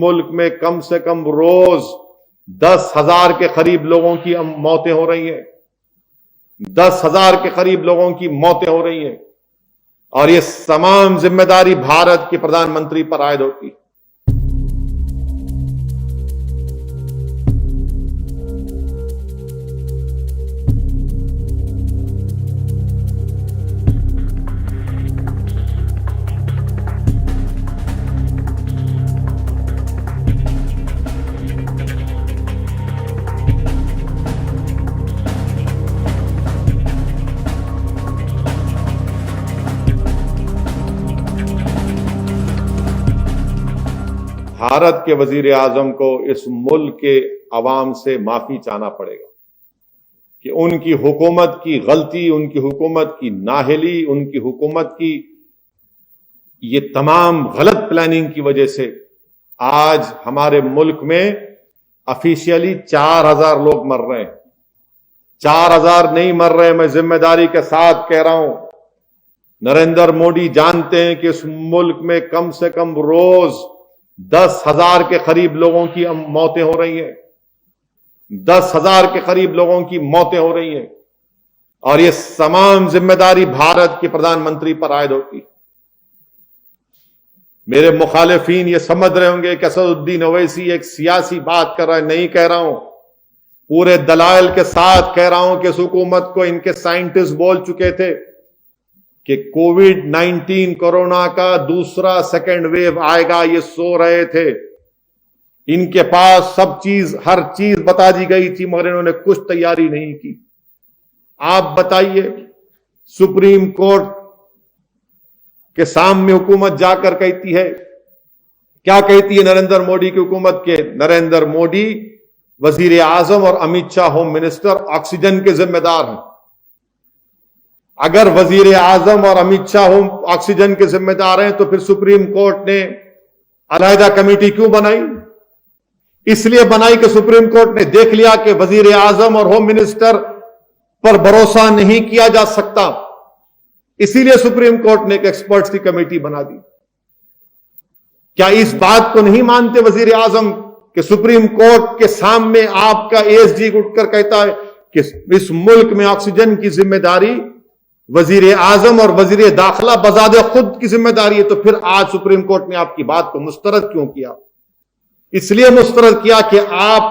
मुल्क में कम से कम रोज 10,000 के करीब लोगों की मौतें हो रही हैं। 10,000 के करीब लोगों की मौतें हो रही हैं और ये तमाम जिम्मेदारी भारत के प्रधानमंत्री पर आयद होती है। भारत के वजीर आजम को इस मुल्क के अवाम से माफी चाहना पड़ेगा कि उनकी हुकूमत की गलती, उनकी हुकूमत की नाअहली, उनकी हुकूमत की ये तमाम गलत प्लानिंग की वजह से आज हमारे मुल्क में ऑफिशियली 4,000 लोग मर रहे हैं। 4,000 नहीं मर रहे, मैं जिम्मेदारी के साथ कह रहा हूं। नरेंद्र मोदी जानते हैं कि इस मुल्क में कम से कम रोज 10,000 के करीब लोगों की मौतें हो रही हैं। 10,000 के करीब लोगों की मौतें हो रही हैं और ये तमाम जिम्मेदारी भारत के प्रधानमंत्री पर आयद होती है। मेरे मुखालिफिन ये समझ रहे होंगे कि असदुद्दीन ओवैसी एक सियासी बात कर रहा है। नहीं कह रहा हूं, पूरे दलाइल के साथ कह रहा हूं कि इस हुकूमत को इनके साइंटिस्ट बोल चुके थे कि कोविड-19 कोरोना का दूसरा सेकेंड वेव आएगा, ये सो रहे थे। इनके पास सब चीज, हर चीज बता दी गई थी मगर इन्होंने कुछ तैयारी नहीं की। आप बताइए, सुप्रीम कोर्ट के सामने हुकूमत जाकर कहती है, क्या कहती है नरेंद्र मोदी की हुकूमत के? नरेंद्र मोदी, वजीर आजम और Amit Shah home minister oxygen के जिम्मेदार हैं। अगर वजीर आजम और अमित शाह होम ऑक्सीजन के जिम्मेदार हैं तो फिर सुप्रीम कोर्ट ने अलहदा कमेटी क्यों बनाई? इसलिए बनाई कि सुप्रीम कोर्ट ने देख लिया कि वजीर आजम और होम मिनिस्टर पर भरोसा नहीं किया जा सकता, इसीलिए सुप्रीम कोर्ट ने एक एक्सपर्ट्स की कमेटी बना दी। क्या इस बात को नहीं मानते वजीर आजम कि सुप्रीम कोर्ट के सामने आपका एएसजी उठकर कहता है कि इस मुल्क में ऑक्सीजन की जिम्मेदारी वजीर आजम और वजीर दाखिला बजादे खुद की जिम्मेदारी है? तो फिर आज सुप्रीम कोर्ट ने आपकी बात को मुस्तरद क्यों किया? इसलिए मुस्तरद किया कि आप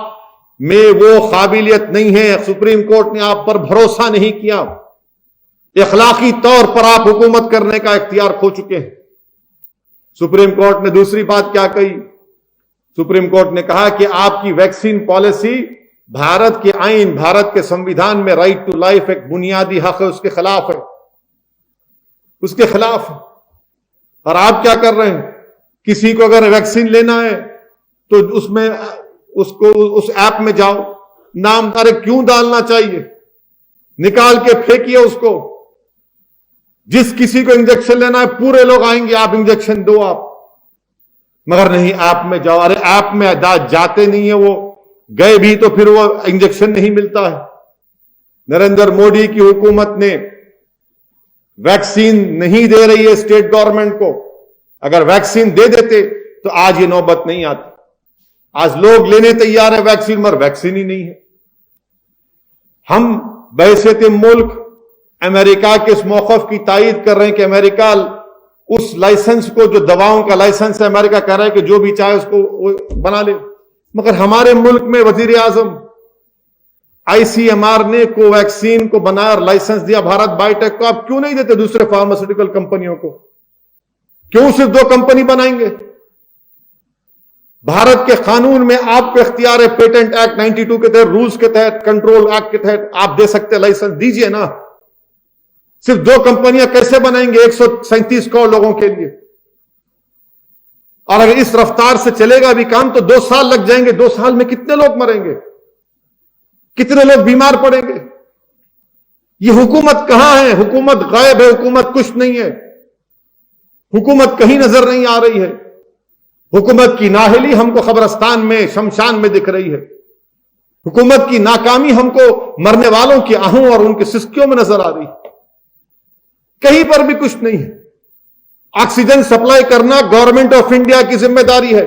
में वो काबिलियत नहीं है। सुप्रीम कोर्ट ने आप पर भरोसा नहीं किया। इखलाकी तौर पर आप हुकूमत करने का इख्तियार खो चुके हैं। सुप्रीम कोर्ट ने दूसरी बात क्या कही? सुप्रीम कोर्ट ने कहा कि आपकी वैक्सीन पॉलिसी भारत के आईन, भारत के संविधान में राइट टू लाइफ एक बुनियादी हक है, उसके खिलाफ है, उसके खिलाफ है। और आप क्या कर रहे हैं? किसी को अगर वैक्सीन लेना है तो उसमें उसको उस ऐप में जाओ, नाम अरे क्यों डालना चाहिए? निकाल के फेंकिए उसको। जिस किसी को इंजेक्शन लेना है पूरे लोग आएंगे, आप इंजेक्शन दो आप, मगर नहीं ऐप में जाओ। अरे ऐप में जाते नहीं है, वो गए भी तो फिर वो इंजेक्शन नहीं मिलता है। नरेंद्र मोदी की हुकूमत ने वैक्सीन नहीं दे रही है स्टेट गवर्नमेंट को। अगर वैक्सीन दे देते तो आज ये नौबत नहीं आती। आज लोग लेने तैयार है वैक्सीन, मगर वैक्सीन ही नहीं है। हम बहैसियत मुल्क अमेरिका के इस मौक़िफ़ की तायीद कर रहे हैं कि अमेरिका उस लाइसेंस को, जो दवाओं का लाइसेंस है, अमेरिका कह रहा है कि जो भी चाहे उसको बना ले। मगर हमारे मुल्क में वजीर आजम, आईसीएमआर ने कोवैक्सीन को बनाया और लाइसेंस दिया भारत बायोटेक को। आप क्यों नहीं देते दूसरे फार्मास्यूटिकल कंपनियों को? क्यों सिर्फ 2 कंपनी बनाएंगे? भारत के कानून में आपको इख्तियार है, पेटेंट एक्ट 92 के तहत, रूल्स के तहत, कंट्रोल एक्ट के तहत आप दे सकते हैं लाइसेंस, दीजिए ना। सिर्फ 2 कंपनियां कैसे बनाएंगे 137 करोड़ लोगों के लिए? और अगर इस रफ्तार से चलेगा भी काम तो 2 साल लग जाएंगे। 2 साल में कितने लोग मरेंगे, कितने लोग बीमार पड़ेंगे? ये हुकूमत कहां है? हुकूमत गायब है, हुकूमत कुछ नहीं है, हुकूमत कहीं नजर नहीं आ रही है। हुकूमत की नाअहली हमको कब्रिस्तान में, शमशान में दिख रही है। हुकूमत की नाकामी हमको मरने वालों की आहों और उनके सिसकियों में नजर आ रही है। कहीं पर भी कुछ नहीं है। ऑक्सीजन सप्लाई करना गवर्नमेंट ऑफ इंडिया की जिम्मेदारी है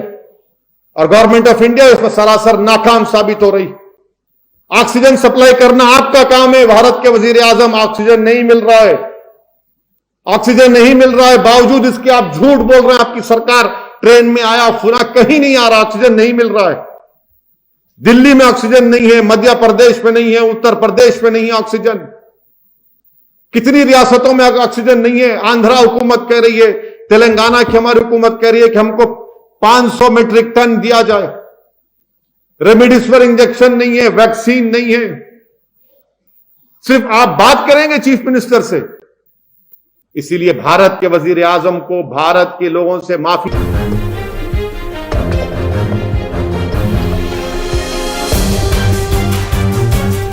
और गवर्नमेंट ऑफ इंडिया इसमें सरासर नाकाम साबित हो रही। ऑक्सीजन सप्लाई करना आपका काम है, भारत के वजीर आजम, ऑक्सीजन नहीं मिल रहा है, ऑक्सीजन नहीं मिल रहा है, बावजूद इसके आप झूठ बोल रहे हैं। आपकी सरकार ट्रेन में आया फुला, कहीं नहीं आ रहा, ऑक्सीजन नहीं मिल रहा है। दिल्ली में ऑक्सीजन नहीं है, मध्य प्रदेश में नहीं है, उत्तर प्रदेश में नहीं है ऑक्सीजन, कितनी रियासतों में ऑक्सीजन नहीं है। आंध्रा हुकूमत कह रही है, तेलंगाना की हमारी हुकूमत कह रही है कि हमको 500 मीट्रिक टन दिया जाए। रेमडेसिविर इंजेक्शन नहीं है, वैक्सीन नहीं है। सिर्फ आप बात करेंगे चीफ मिनिस्टर से। इसीलिए भारत के वजीर आजम को भारत के लोगों से माफी